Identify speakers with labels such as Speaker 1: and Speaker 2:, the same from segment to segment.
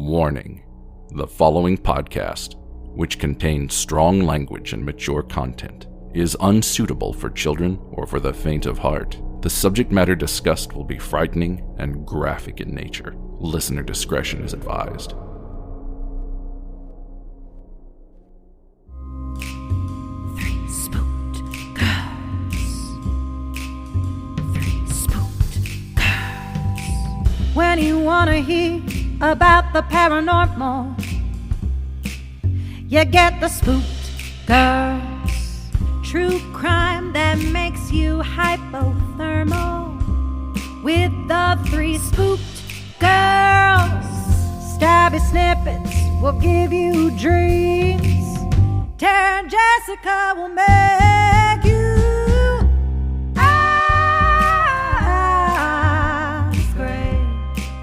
Speaker 1: Warning: the following podcast, which contains strong language and mature content, is unsuitable for children or for the faint of heart. The subject matter discussed will be frightening and graphic in nature. Listener discretion is advised.
Speaker 2: When you wanna hear about the paranormal, you get the Spooked Girls. True crime that makes you hypothermal. With the three Spooked Girls, stabby snippets will give you dreams. Tara and Jessica will make you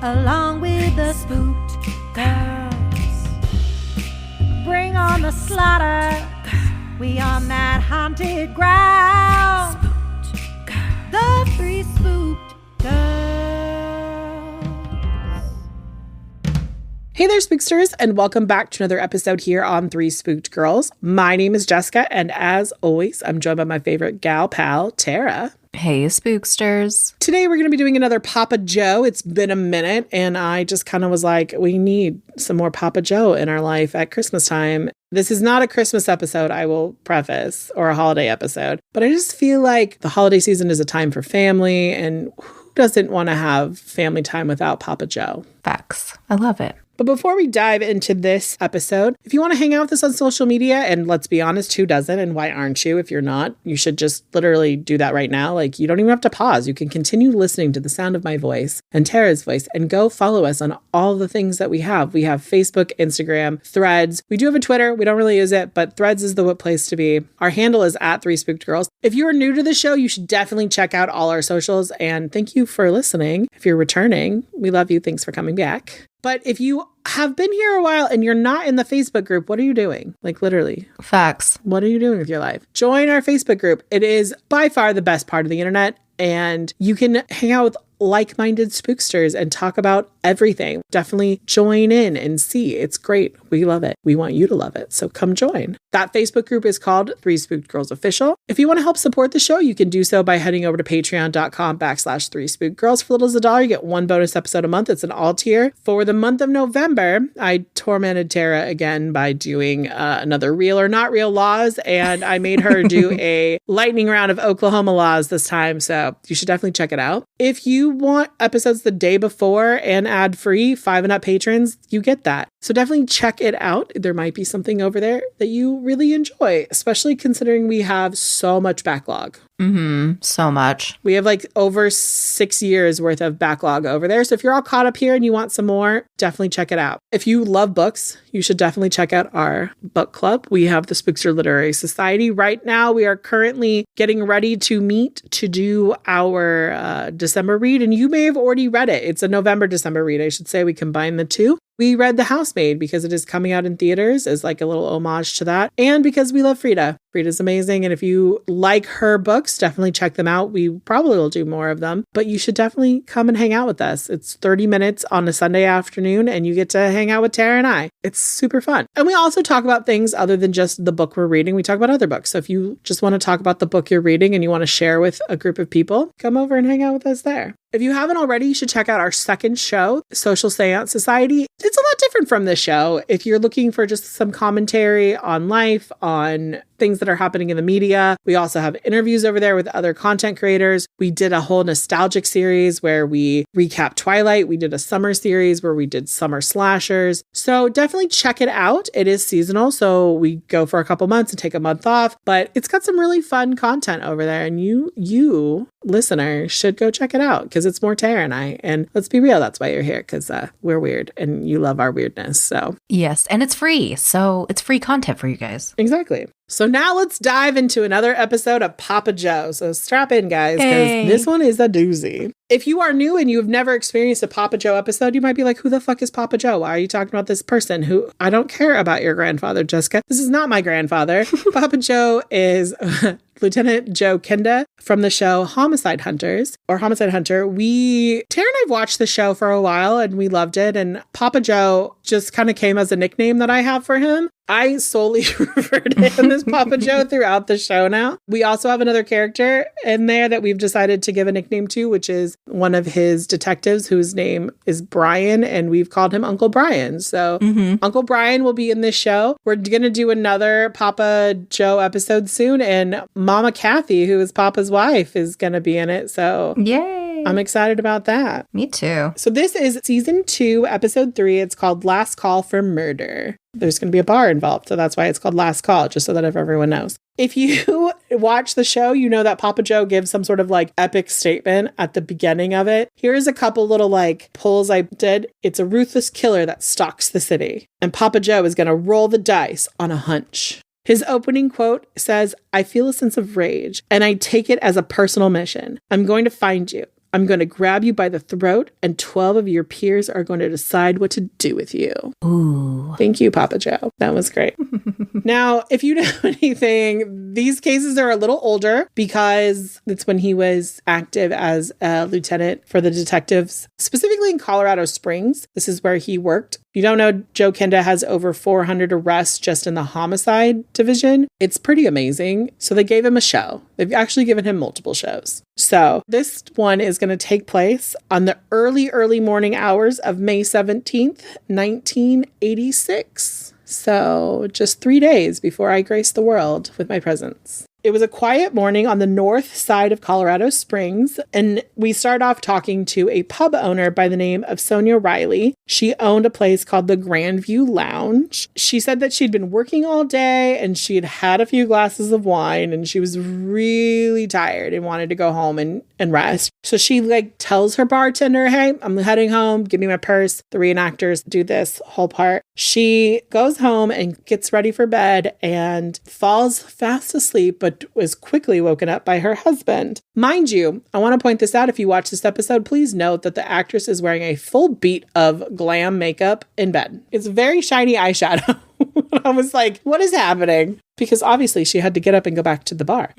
Speaker 2: along with the Spooked Girls. Bring on the slaughter, we on that haunted ground. Spooked Girls. The three Spooked Girls.
Speaker 3: Hey there, Spooksters, and welcome back to another episode here on Three Spooked Girls. My name is Jessica, and as always, I'm joined by my favorite gal pal, Tara.
Speaker 4: Hey, Spooksters.
Speaker 3: Today, we're going to be doing another Papa Joe. It's been a minute, and I just kind of was like, we need some more Papa Joe in our life at Christmas time. This is not a Christmas episode, I will preface, or a holiday episode, but I just feel like the holiday season is a time for family, and who doesn't want to have family time without Papa Joe?
Speaker 4: Facts. I love it.
Speaker 3: But before we dive into this episode, if you want to hang out with us on social media, and let's be honest, who doesn't and why aren't you? If you're not, you should just literally do that right now. Like, you don't even have to pause. You can continue listening to the sound of my voice and Tara's voice and go follow us on all the things that we have. We have Facebook, Instagram, Threads. We do have a Twitter. We don't really use it, but Threads is the place to be. Our handle is at 3 Spooked Girls. If you are new to the show, you should definitely check out all our socials. And thank you for listening. If you're returning, we love you. Thanks for coming back. But if you have been here a while and you're not in the Facebook group, what are you doing? Like, literally.
Speaker 4: Facts.
Speaker 3: What are you doing with your life? Join our Facebook group. It is by far the best part of the internet. And you can hang out with like-minded spooksters and talk about everything. Definitely join in and see. It's great. We love it. We want you to love it. So come join. That Facebook group is called 3 Spooked Girls Official. If you want to help support the show, you can do so by heading over to patreon.com/3 Spooked Girls. For little as $1, you get one bonus episode a month. It's an all tier. For the month of November, I tormented Tara again by doing another real or not real laws. And I made her do a lightning round of Oklahoma laws this time. So you should definitely check it out. If you want episodes the day before and ad-free, 5 and up patrons, you get that. So definitely check it out. There might be something over there that you really enjoy, especially considering we have so much backlog.
Speaker 4: So much.
Speaker 3: We have like over 6 years worth of backlog over there. So if you're all caught up here and you want some more, definitely check it out. If you love books, you should definitely check out our book club. We have the Spookster Literary Society. Right now, we are currently getting ready to meet to do our December read. And you may have already read it. It's a November-December read. I should say we combine the two. We read The Housemaid because it is coming out in theaters as like a little homage to that. And because we love Frida. Frida's amazing. And if you like her books, definitely check them out. We probably will do more of them, but you should definitely come and hang out with us. It's 30 minutes on a Sunday afternoon and you get to hang out with Tara and I. It's super fun. And we also talk about things other than just the book we're reading. We talk about other books. So if you just want to talk about the book you're reading and you want to share with a group of people, come over and hang out with us there. If you haven't already, you should check out our second show, Social Seance Society. It's a lot different from this show. If you're looking for just some commentary on life, on things that are happening in the media. We also have interviews over there with other content creators. We did a whole nostalgic series where we recap Twilight. We did a summer series where we did summer slashers. So definitely check it out. It is seasonal, so we go for a couple months and take a month off, but it's got some really fun content over there, and you listener should go check it out because it's more Tara and I. And let's be real, that's why you're here, because we're weird and you love our weirdness. So
Speaker 4: yes, and it's free. So it's free content for you guys.
Speaker 3: Exactly. So now let's dive into another episode of Papa Joe. So strap in, guys, because this one is a doozy. If you are new and you have never experienced a Papa Joe episode, you might be like, who the fuck is Papa Joe? Why are you talking about this person who I don't care about your grandfather, Jessica? This is not my grandfather. Papa Joe is Lieutenant Joe Kenda from the show Homicide Hunters or Homicide Hunter. Tara and I've watched the show for a while and we loved it. And Papa Joe just kind of came as a nickname that I have for him. I solely refer to him as Papa Joe throughout the show now. We also have another character in there that we've decided to give a nickname to, which is one of his detectives whose name is Brian, and we've called him Uncle Brian. So Uncle Brian will be in this show. We're going to do another Papa Joe episode soon, and Mama Kathy, who is Papa's wife, is going to be in it. So
Speaker 4: yay!
Speaker 3: I'm excited about that.
Speaker 4: Me too.
Speaker 3: So this is season 2, episode 3. It's called Last Call for Murder. There's going to be a bar involved, so that's why it's called Last Call, just so that everyone knows. If you watch the show, you know that Papa Joe gives some sort of like epic statement at the beginning of it. Here's a couple little like pulls I did. It's a ruthless killer that stalks the city, and Papa Joe is going to roll the dice on a hunch. His opening quote says, "I feel a sense of rage, and I take it as a personal mission. I'm going to find you. I'm going to grab you by the throat, and 12 of your peers are going to decide what to do with you."
Speaker 4: Ooh.
Speaker 3: Thank you, Papa Joe. That was great. Now, if you know anything, these cases are a little older because it's when he was active as a lieutenant for the detectives, specifically in Colorado Springs. This is where he worked. If you don't know, Joe Kenda has over 400 arrests just in the homicide division. It's pretty amazing. So they gave him a show. They've actually given him multiple shows. So this one is going to take place on the early morning hours of May 17th, 1986. So just 3 days before I graced the world with my presence. It was a quiet morning on the north side of Colorado Springs, and we start off talking to a pub owner by the name of Sonia Riley. She owned a place called the Grandview Lounge. She said that she'd been working all day and she had had a few glasses of wine and she was really tired and wanted to go home and rest. So she tells her bartender, "Hey, I'm heading home. Give me my purse." The reenactors do this whole part. She goes home and gets ready for bed and falls fast asleep, but was quickly woken up by her husband. Mind you, I want to point this out. If you watch this episode, please note that the actress is wearing a full beat of glam makeup in bed. It's very shiny eyeshadow. I was like, what is happening? Because obviously she had to get up and go back to the bar.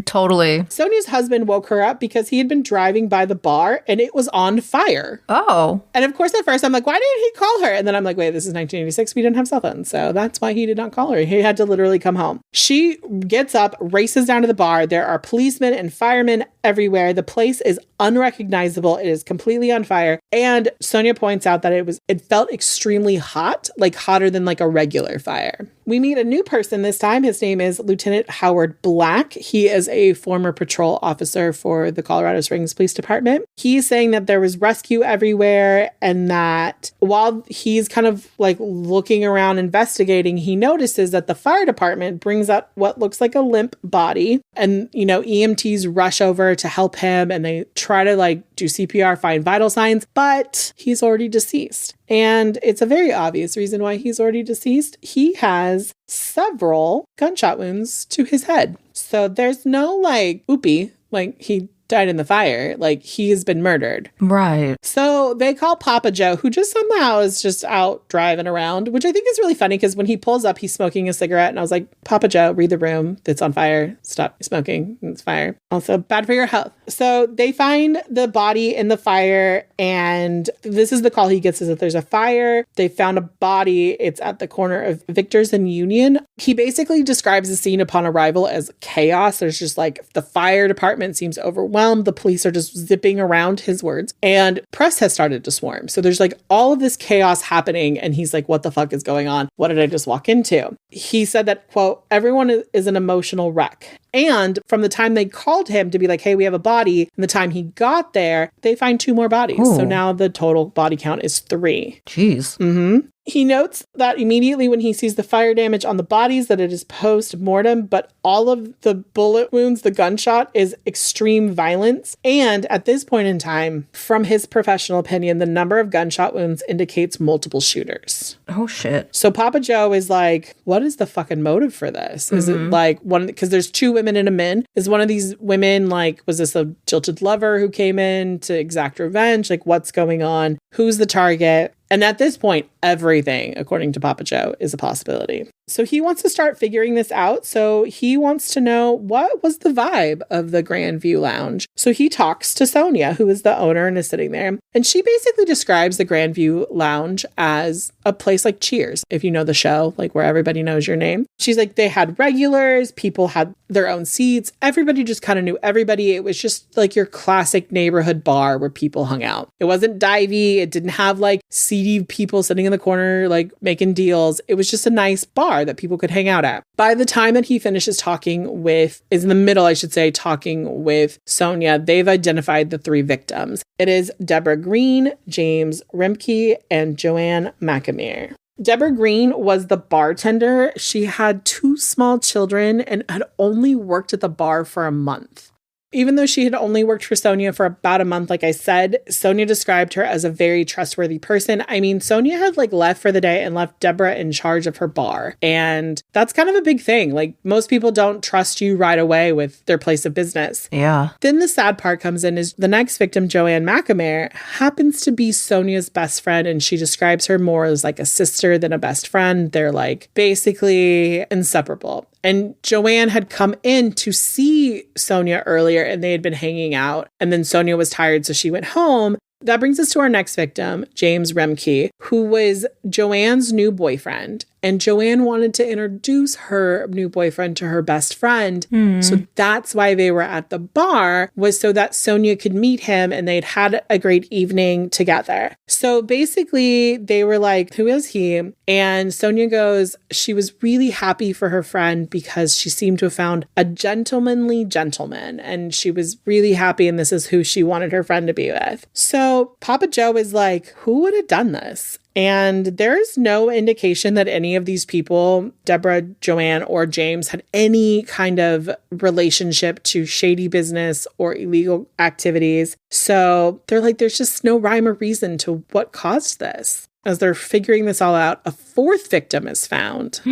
Speaker 4: Totally.
Speaker 3: Sonia's husband woke her up because he had been driving by the bar and it was on fire.
Speaker 4: Oh.
Speaker 3: And of course, at first I'm like, why didn't he call her? And then I'm like, wait, this is 1986. We didn't have cell phones. So that's why he did not call her. He had to literally come home. She gets up, races down to the bar. There are policemen and firemen everywhere. The place is unrecognizable. It is completely on fire. And Sonia points out that it felt extremely hot, like hotter than like a regular fire. We meet a new person this time. His name is Lieutenant Howard Black. He is a former patrol officer for the Colorado Springs Police Department. He's saying that there was rescue everywhere and that while he's kind of like looking around investigating, he notices that the fire department brings out what looks like a limp body. And, EMTs rush over to help him and they try to do CPR, find vital signs, but he's already deceased. And it's a very obvious reason why he's already deceased. He has several gunshot wounds to his head. So there's no oopie, he died in the fire. He has been murdered.
Speaker 4: Right.
Speaker 3: So they call Papa Joe, who just somehow is just out driving around, which I think is really funny because when he pulls up, he's smoking a cigarette. And I was like, Papa Joe, read the room. It's on fire. Stop smoking. It's fire. Also bad for your health. So they find the body in the fire. And this is the call he gets, is that there's a fire. They found a body. It's at the corner of Victor's and Union. He basically describes the scene upon arrival as chaos. There's just the fire department seems overwhelmed. The police are just zipping around, his words, and press has started to swarm. So there's all of this chaos happening. And he's like, what the fuck is going on? What did I just walk into? He said that, quote, everyone is an emotional wreck. And from the time they called him to be like, hey, we have a body, and the time he got there, they find 2 more bodies.
Speaker 4: Ooh.
Speaker 3: So now the total body count is 3.
Speaker 4: Jeez.
Speaker 3: Mm-hmm. He notes that immediately when he sees the fire damage on the bodies that it is post-mortem, but all of the bullet wounds, the gunshot is extreme violence. And at this point in time, from his professional opinion, the number of gunshot wounds indicates multiple shooters.
Speaker 4: Oh, shit.
Speaker 3: So Papa Joe is like, what is the fucking motive for this? Is it because there's 2 women and a man. Is one of these women was this a jilted lover who came in to exact revenge? What's going on? Who's the target? And at this point, everything, according to Papa Joe, is a possibility. So he wants to start figuring this out. So he wants to know what was the vibe of the Grandview Lounge. So he talks to Sonia, who is the owner and is sitting there. And she basically describes the Grandview Lounge as a place like Cheers, if you know the show, like where everybody knows your name. She's like, they had regulars, people had their own seats. Everybody just kind of knew everybody. It was just like your classic neighborhood bar where people hung out. It wasn't divey. It didn't have like seedy people sitting in the corner, like making deals. It was just a nice bar that people could hang out at. By the time that he finishes is in the middle, I should say, talking with Sonia, they've identified the 3 victims. It is Deborah Green, James Remke, and Joanne McAmere. Deborah Green was the bartender. She had 2 small children and had only worked at the bar for a month. Even though she had only worked for Sonia for about a month, like I said, Sonia described her as a very trustworthy person. I mean, Sonia had like left for the day and left Deborah in charge of her bar. And that's kind of a big thing. Like most people don't trust you right away with their place of business.
Speaker 4: Yeah.
Speaker 3: Then the sad part comes in is the next victim, Joanne McAmere, happens to be Sonia's best friend. And she describes her more as like a sister than a best friend. They're like basically inseparable. And Joanne had come in to see Sonia earlier and they had been hanging out. And then Sonia was tired, so she went home. That brings us to our next victim, James Remke, who was Joanne's new boyfriend. And Joanne wanted to introduce her new boyfriend to her best friend. So that's why they were at the bar, was so that Sonia could meet him and they'd had a great evening together. So basically they were like, who is he? And Sonia goes, she was really happy for her friend because she seemed to have found a gentlemanly gentleman. And she was really happy and this is who she wanted her friend to be with. So Papa Joe is like, who would have done this? And there's no indication that any of these people, Deborah, Joanne, or James, had any kind of relationship to shady business or illegal activities. So they're like, there's just no rhyme or reason to what caused this. As they're figuring this all out, a 4th victim is found.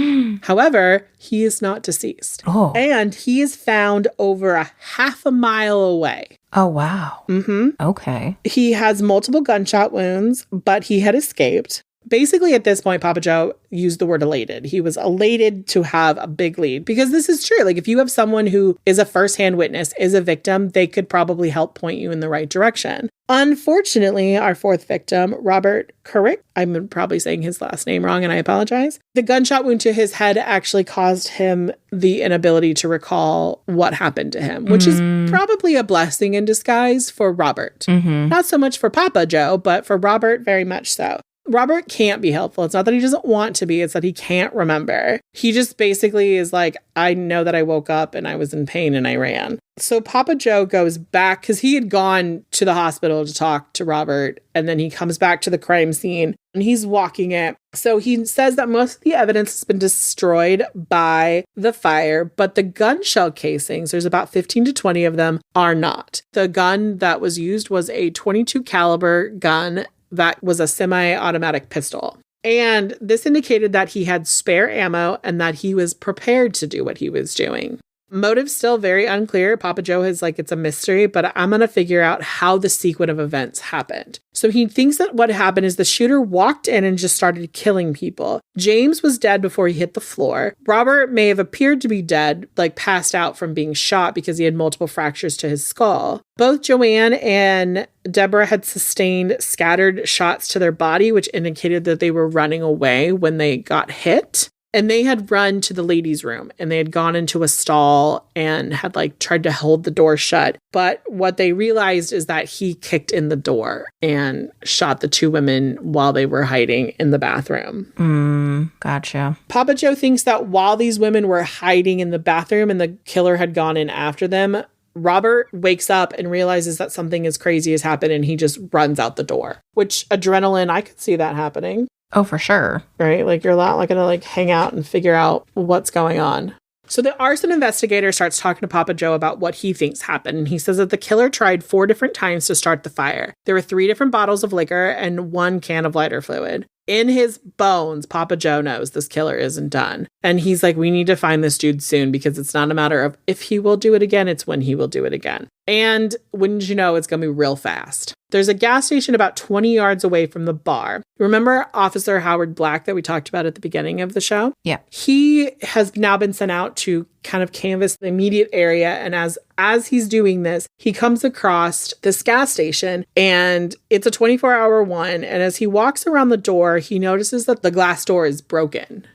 Speaker 3: However, he is not deceased.
Speaker 4: Oh.
Speaker 3: And he is found over a half a mile away.
Speaker 4: Oh, wow. Okay.
Speaker 3: He has multiple gunshot wounds, but he had escaped. Basically, at this point, Papa Joe used the word elated. He was elated to have a big lead because this is true. Like if you have someone who is a firsthand witness, is a victim, they could probably help point you in the right direction. Unfortunately, our 4th victim, Robert Carrick, I'm probably saying his last name wrong and I apologize. The gunshot wound to his head actually caused him the inability to recall what happened to him, which is probably a blessing in disguise for Robert. Not so much for Papa Joe, but for Robert, very much so. Robert can't be helpful. It's not that he doesn't want to be, it's that he can't remember. He just basically is like, I know that I woke up and I was in pain and I ran. So Papa Joe goes back because he had gone to the hospital to talk to Robert. And then he comes back to the crime scene and he's walking it. So he says that most of the evidence has been destroyed by the fire, but the gun shell casings, there's about 15 to 20 of them, are not. The gun that was used was a .22 caliber gun that was a semi-automatic pistol. And this indicated that he had spare ammo and that he was prepared to do what he was doing. Motive's still very unclear. Papa Joe is like, it's a mystery, but I'm going to figure out how the sequence of events happened. So he thinks that what happened is the shooter walked in and just started killing people. James was dead before he hit the floor. Robert may have appeared to be dead, like passed out from being shot because he had multiple fractures to his skull. Both Joanne and Deborah had sustained scattered shots to their body, which indicated that they were running away when they got hit. And they had run to the ladies' room and they had gone into a stall and had like tried to hold the door shut. But what they realized is that he kicked in the door and shot the 2 women while they were hiding in the bathroom.
Speaker 4: Gotcha.
Speaker 3: Papa Joe thinks that while these women were hiding in the bathroom and the killer had gone in after them, Robert wakes up and realizes that something as crazy has happened and he just runs out the door, which adrenaline, I could see that happening.
Speaker 4: Oh, for sure.
Speaker 3: Right? Like you're not going to like hang out and figure out what's going on. So the arson investigator starts talking to Papa Joe about what he thinks happened. And he says that the killer tried 4 different times to start the fire. There were 3 different bottles of liquor and 1 can of lighter fluid. In his bones, Papa Joe knows this killer isn't done. And he's like, we need to find this dude soon because it's not a matter of if he will do it again, it's when he will do it again. And wouldn't you know, it's going to be real fast. There's a gas station about 20 yards away from the bar. Remember Officer Howard Black that we talked about at the beginning of the show?
Speaker 4: Yeah.
Speaker 3: He has now been sent out to kind of canvass the immediate area. And as he's doing this, he comes across this gas station, and it's a 24-hour one. And as he walks around the door, he notices that the glass door is broken.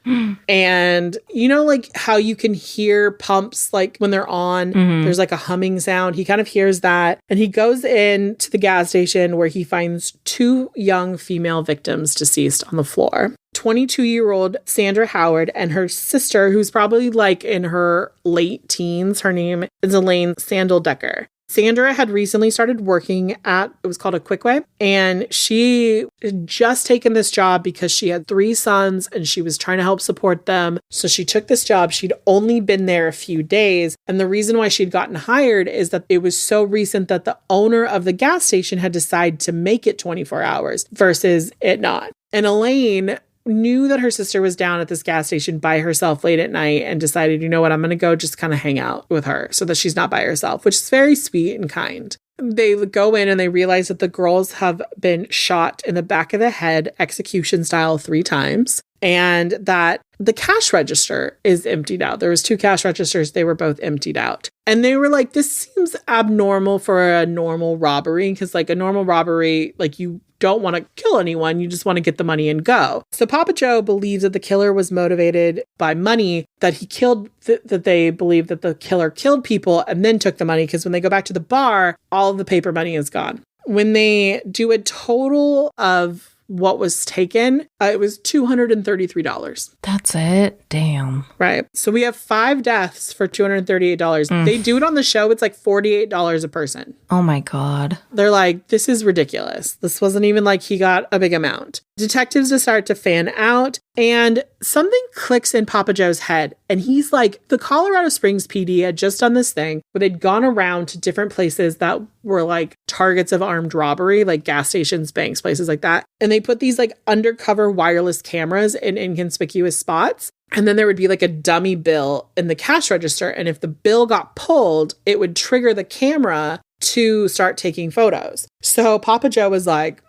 Speaker 3: And you know, like how you can hear pumps, like when they're on, there's like a humming sound. He kind of hears that. And he goes in to the gas station where he finds 2 young female victims deceased on the floor. 22-year-old Sandra Howard and her sister, who's probably like in her late teens. Her name is Elaine Sandeldecker. Sandra had recently started working at, it was called a Quickway, and she had just taken this job because she had 3 sons and she was trying to help support them. So she took this job. She'd only been there a few days. And the reason why she'd gotten hired is that it was so recent that the owner of the gas station had decided to make it 24 hours versus it not. And Elaine knew that her sister was down at this gas station by herself late at night and decided, you know what, I'm going to go just kind of hang out with her so that she's not by herself, which is very sweet and kind. They go in and they realize that the girls have been shot in the back of the head, execution style, 3 times, and that the cash register is emptied out. There was 2 cash registers. They were both emptied out. And they were like, this seems abnormal for a normal robbery, because like a normal robbery, like you don't want to kill anyone. You just want to get the money and go. So Papa Joe believes that the killer was motivated by money, that he killed, that they believe that the killer killed people and then took the money, because when they go back to the bar, all of the paper money is gone. When they do a total of what was taken, it was $233.
Speaker 4: That's it? Damn.
Speaker 3: Right. So we have 5 deaths for $238. They do it on the show. It's like $48 a person.
Speaker 4: Oh my God.
Speaker 3: They're like, this is ridiculous. This wasn't even like he got a big amount. Detectives just start to fan out, and something clicks in Papa Joe's head. And he's like, the Colorado Springs PD had just done this thing where they'd gone around to different places that were like targets of armed robbery, like gas stations, banks, places like that. And they put these like undercover wireless cameras in inconspicuous spots. And then there would be like a dummy bill in the cash register. And if the bill got pulled, it would trigger the camera to start taking photos. So Papa Joe was like,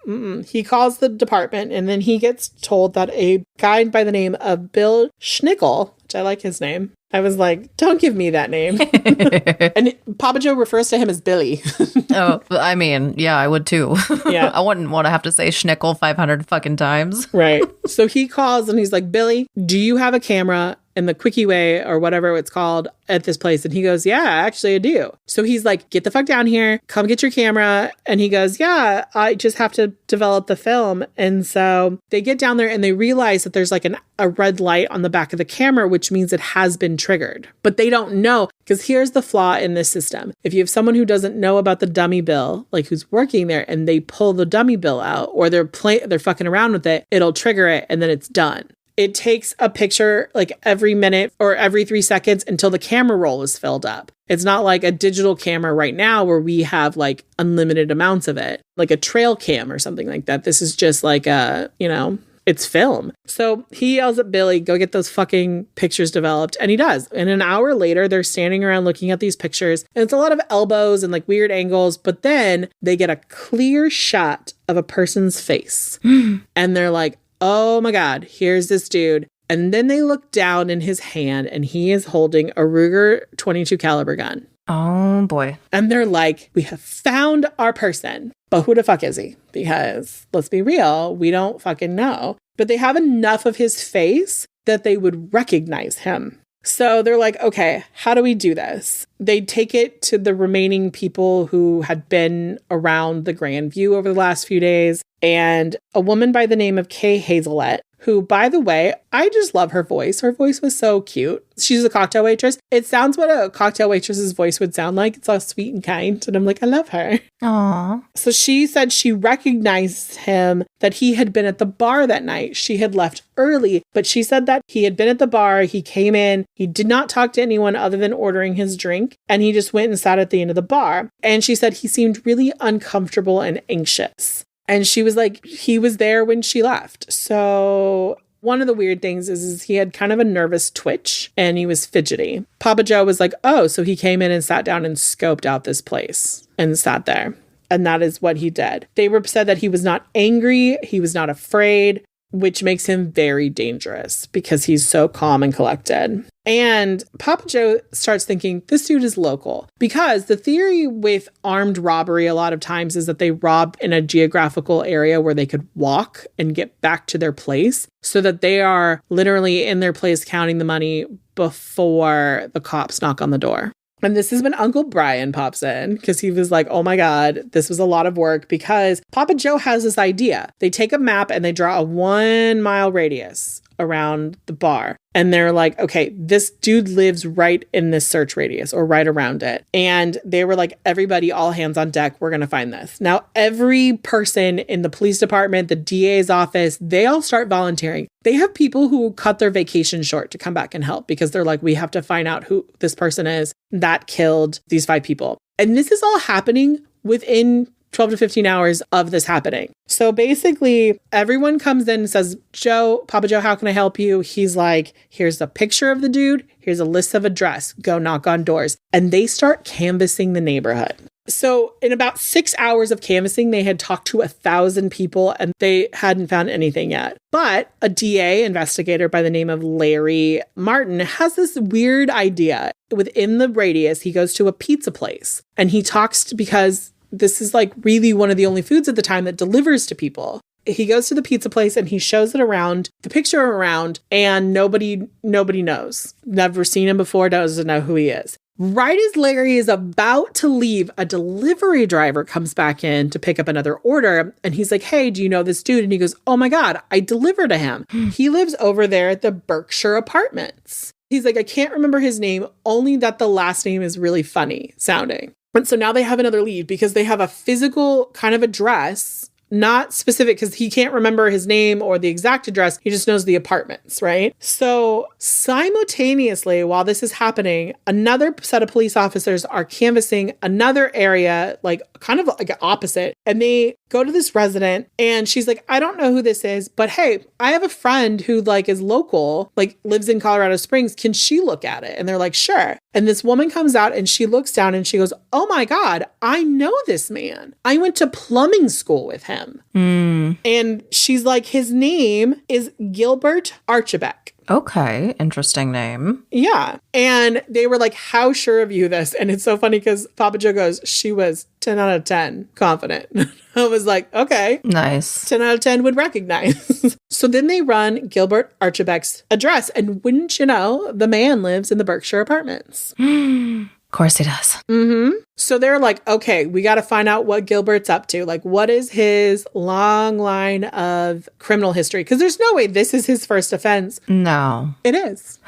Speaker 3: he calls the department, and then he gets told that a guy by the name of Bill Schnickel, which I like his name. I was like, don't give me that name. And Papa Joe refers to him as Billy.
Speaker 4: Oh, I mean, yeah, I would too.
Speaker 3: Yeah.
Speaker 4: I wouldn't want to have to say Schnickel 500 fucking times.
Speaker 3: Right. So he calls and he's like, Billy, do you have a camera in the Quickie Way or whatever it's called at this place? And he goes, yeah, actually I do. So he's like, get the fuck down here, come get your camera. And he goes, yeah, I just have to develop the film. And so they get down there and they realize that there's like a red light on the back of the camera, which means it has been triggered. But they don't know, because here's the flaw in this system. If you have someone who doesn't know about the dummy bill, like who's working there, and they pull the dummy bill out, or they're fucking around with it, it'll trigger it and then it's done. It takes a picture like every minute or every 3 seconds until the camera roll is filled up. It's not like a digital camera right now where we have like unlimited amounts of it, like a trail cam or something like that. This is just like it's film. So he yells at Billy, go get those fucking pictures developed. And he does. And an hour later, they're standing around looking at these pictures. And it's a lot of elbows and like weird angles. But then they get a clear shot of a person's face. And they're like, oh my God, here's this dude. And then they look down in his hand and he is holding a Ruger 22 caliber gun.
Speaker 4: Oh boy.
Speaker 3: And they're like, we have found our person. But who the fuck is he? Because let's be real, we don't fucking know. But they have enough of his face that they would recognize him. So they're like, okay, how do we do this? They take it to the remaining people who had been around the Grandview over the last few days. And a woman by the name of Kay Hazelette, who, by the way, I just love her voice. Her voice was so cute. She's a cocktail waitress. It sounds what a cocktail waitress's voice would sound like. It's all sweet and kind. And I'm like, I love her.
Speaker 4: Aww.
Speaker 3: So she said she recognized him, that he had been at the bar that night. She had left early, but she said that he had been at the bar. He came in. He did not talk to anyone other than ordering his drink. And he just went and sat at the end of the bar. And she said he seemed really uncomfortable and anxious. And she was like, he was there when she left. So one of the weird things is he had kind of a nervous twitch and he was fidgety. Papa Joe was like, oh, so he came in and sat down and scoped out this place and sat there. And that is what he did. They said that he was not angry. He was not afraid, which makes him very dangerous because he's so calm and collected. And Papa Joe starts thinking, this dude is local. Because the theory with armed robbery a lot of times is that they rob in a geographical area where they could walk and get back to their place so that they are literally in their place counting the money before the cops knock on the door. And this is when Uncle Brian pops in because he was like, oh my God, this was a lot of work because Papa Joe has this idea. They take a map and they draw a 1 mile radius around the bar. And they're like, okay, this dude lives right in this search radius or right around it. And they were like, everybody, all hands on deck. We're going to find this. Now, every person in the police department, the DA's office, they all start volunteering. They have people who cut their vacation short to come back and help because they're like, we have to find out who this person is that killed these 5 people. And this is all happening within 12 to 15 hours of this happening. So basically, everyone comes in and says, Joe, Papa Joe, how can I help you? He's like, here's a picture of the dude. Here's a list of address. Go knock on doors. And they start canvassing the neighborhood. So in about 6 hours of canvassing, they had talked to 1,000 people and they hadn't found anything yet. But a DA investigator by the name of Larry Martin has this weird idea. Within the radius, he goes to a pizza place and he talks because this is like really one of the only foods at the time that delivers to people. He goes to the pizza place and he shows it around, the picture around, and nobody knows. Never seen him before, doesn't know who he is. Right as Larry is about to leave, a delivery driver comes back in to pick up another order. And he's like, hey, do you know this dude? And he goes, oh my God, I deliver to him. He lives over there at the Berkshire Apartments. He's like, I can't remember his name, only that the last name is really funny sounding. And so now they have another lead because they have a physical kind of address, not specific because he can't remember his name or the exact address. He just knows the apartments, right? So simultaneously, while this is happening, another set of police officers are canvassing another area, like kind of like opposite. And they go to this resident and she's like, I don't know who this is, but hey, I have a friend who like is local, like lives in Colorado Springs. Can she look at it? And they're like, sure. And this woman comes out and she looks down and she goes, oh my God, I know this man. I went to plumbing school with him. And she's like, his name is Gilbert Archibald.
Speaker 4: Okay, interesting name.
Speaker 3: Yeah. And they were like, how sure of you this? And it's so funny because Papa Joe goes, she was 10 out of 10 confident. I was like, okay.
Speaker 4: Nice.
Speaker 3: 10 out of 10 would recognize. So then they run Gilbert Archibald's address. And wouldn't you know, the man lives in the Berkshire Apartments.
Speaker 4: Of course he does.
Speaker 3: So they're like, okay, we got to find out what Gilbert's up to. Like, what is his long line of criminal history? Because there's no way this is his first offense.
Speaker 4: No.
Speaker 3: It is.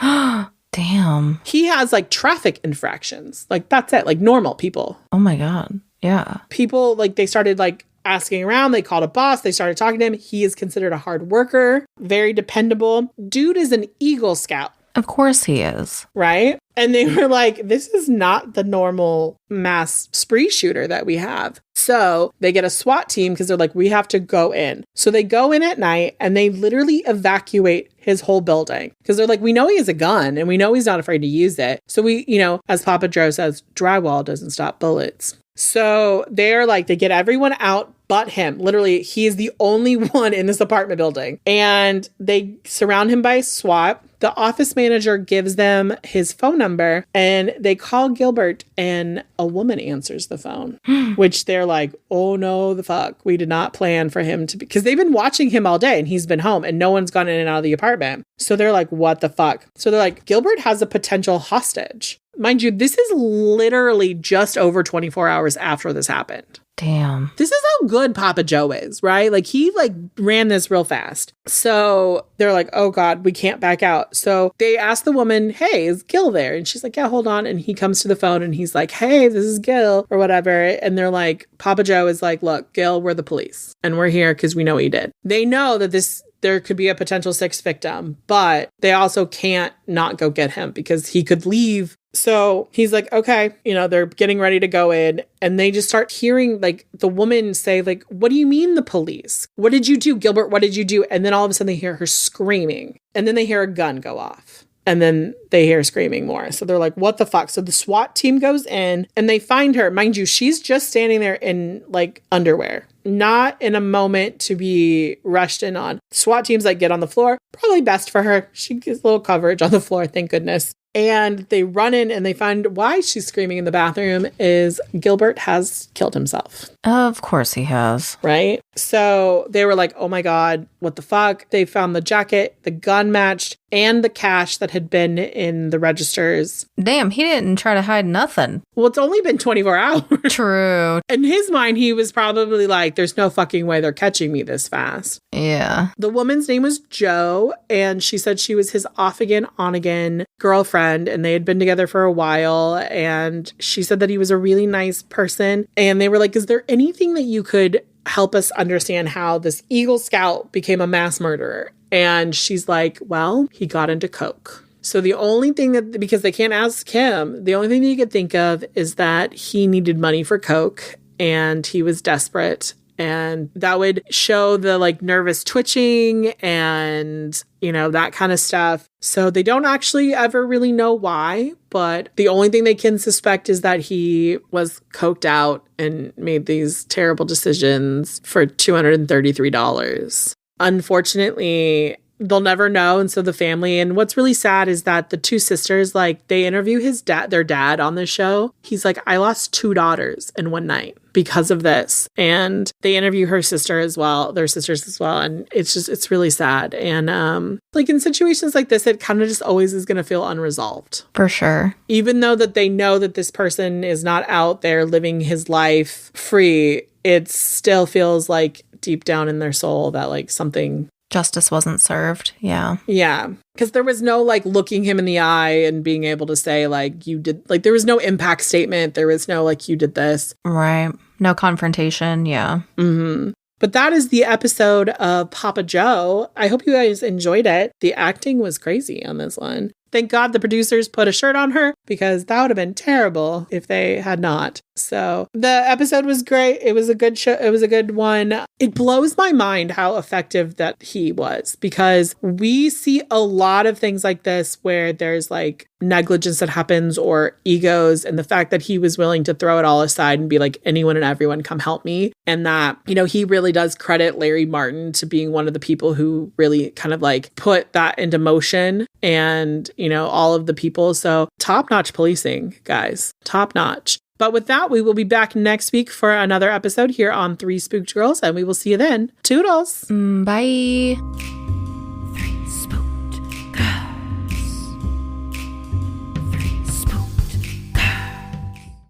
Speaker 4: Damn.
Speaker 3: He has like traffic infractions. Like, that's it. Like normal people.
Speaker 4: Oh my God. Yeah.
Speaker 3: People, like, they started like asking around. They called a boss. They started talking to him. He is considered a hard worker, very dependable. Dude is an Eagle Scout.
Speaker 4: Of course he is.
Speaker 3: Right? And they were like, this is not the normal mass spree shooter that we have. So they get a SWAT team because they're like, we have to go in. So they go in at night and they literally evacuate his whole building because they're like, we know he has a gun and we know he's not afraid to use it. So we, you know, as Papa Joe says, drywall doesn't stop bullets. So they're like, they get everyone out but him. Literally, he is the only one in this apartment building. And they surround him by SWAT. The office manager gives them his phone number and they call Gilbert and a woman answers the phone, which they're like, oh no, the fuck. We did not plan for him to be, because they've been watching him all day and he's been home and no one's gone in and out of the apartment. So they're like, what the fuck? So they're like, Gilbert has a potential hostage. Mind you, this is literally just over 24 hours after this happened.
Speaker 4: Damn.
Speaker 3: This is how good Papa Joe is, right? Like he like ran this real fast. So they're like, oh God, we can't back out. So they ask the woman, hey, is Gil there? And she's like, yeah, hold on. And he comes to the phone and he's like, hey, this is Gil or whatever. And they're like, Papa Joe is like, look, Gil, we're the police and we're here because we know what he did. They know that there could be a potential sixth victim, but they also can't not go get him because he could leave. So he's like, okay, you know, they're getting ready to go in and they just start hearing like the woman say like, what do you mean the police? What did you do, Gilbert? What did you do? And then all of a sudden they hear her screaming and then they hear a gun go off. And then they hear screaming more. So they're like, what the fuck? So the SWAT team goes in and they find her. Mind you, she's just standing there in like underwear, not in a moment to be rushed in on. SWAT team's like, get on the floor. Probably best for her. She gets a little coverage on the floor, thank goodness. And they run in and they find why she's screaming in the bathroom is Gilbert has killed himself.
Speaker 4: Of course he has.
Speaker 3: Right? So they were like, oh my God, what the fuck? They found the jacket, the gun matched, and the cash that had been in the registers.
Speaker 4: Damn, he didn't try to hide nothing.
Speaker 3: Well, it's only been 24 hours.
Speaker 4: True.
Speaker 3: In his mind, he was probably like, there's no fucking way they're catching me this fast.
Speaker 4: Yeah.
Speaker 3: The woman's name was Jo, and she said she was his off again, on again girlfriend, and they had been together for a while. And she said that he was a really nice person. And they were like, is there anything that you could help us understand how this Eagle Scout became a mass murderer? And she's like, well, he got into coke. So the only thing that, because they can't ask him, the only thing that you could think of is that he needed money for coke and he was desperate. And that would show the like nervous twitching and, you know, that kind of stuff. So they don't actually ever really know why, but the only thing they can suspect is that he was coked out and made these terrible decisions for $233. Unfortunately, they'll never know. And so the family, and what's really sad is that the two sisters, like they interview their dad on the show. He's like, I lost 2 daughters in one night because of this. And they interview her sister as well, their sisters as well. And it's really sad. And like in situations like this, it kind of just always is going to feel unresolved.
Speaker 4: For sure.
Speaker 3: Even though that they know that this person is not out there living his life free, it still feels like deep down in their soul that like something...
Speaker 4: Justice wasn't served. Yeah.
Speaker 3: Yeah. Because there was no like looking him in the eye and being able to say like you did, like there was no impact statement. There was no like you did this.
Speaker 4: Right. No confrontation. Yeah.
Speaker 3: Mm-hmm. But that is the episode of Papa Joe. I hope you guys enjoyed it. The acting was crazy on this one. Thank God the producers put a shirt on her because that would have been terrible if they had not. So the episode was great. It was a good show. It was a good one. It blows my mind how effective that he was because we see a lot of things like this where there's like negligence that happens or egos, and the fact that he was willing to throw it all aside and be like, anyone and everyone come help me. And that, you know, he really does credit Larry Martin to being one of the people who really kind of like put that into motion, and, you know, all of the people. So top-notch policing, guys, top-notch. But with that, we will be back next week for another episode here on 3 Spooked Girls, and we will see you then. Toodles!
Speaker 4: Bye!